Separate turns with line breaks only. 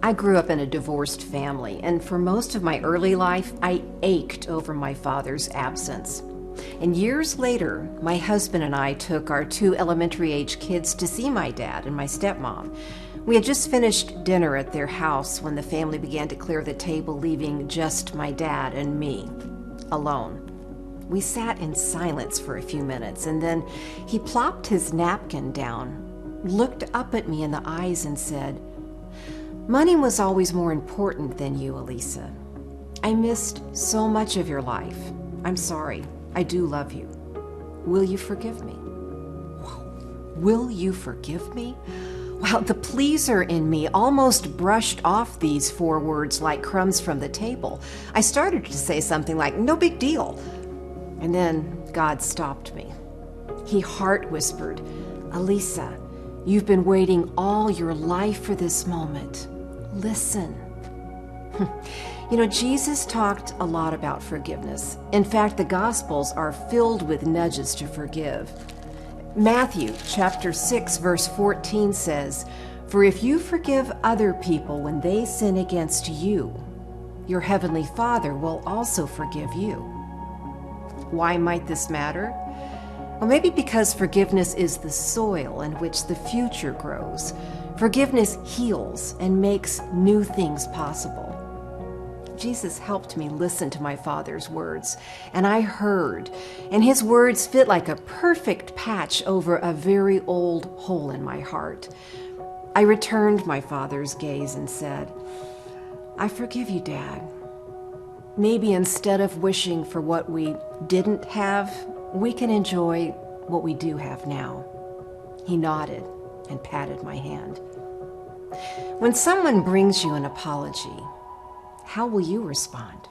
I grew up in a divorced family, and for most of my early life, I ached over my father's absence. And years later, my husband and I took our two elementary-age kids to see my dad and my stepmom. We had just finished dinner at their house when the family began to clear the table, leaving just my dad and me alone. We sat in silence for a few minutes, and then he plopped his napkin down, looked up at me in the eyes, and said, "Money was always more important than you, Elisa. I missed so much of your life. I'm sorry. I do love you. Will you forgive me?" Will you forgive me? Well, the pleaser in me almost brushed off these four words like crumbs from the table. I started to say something like, "No big deal." And then God stopped me. He heart whispered, "Elisa, you've been waiting all your life for this moment. Listen." Jesus talked a lot about forgiveness. In fact, the Gospels are filled with nudges to forgive. Matthew chapter 6, verse 14 says, "For if you forgive other people when they sin against you, your heavenly Father will also forgive you." Why might this matter? Well, maybe because forgiveness is the soil in which the future grows. Forgiveness heals and makes new things possible. Jesus helped me listen to my Father's words, and I heard, and his words fit like a perfect patch over a very old hole in my heart. I returned my Father's gaze and said, "I forgive you, Dad. Maybe instead of wishing for what we didn't have, we can enjoy what we do have now." He nodded and patted my hand. When someone brings you an apology, how will you respond?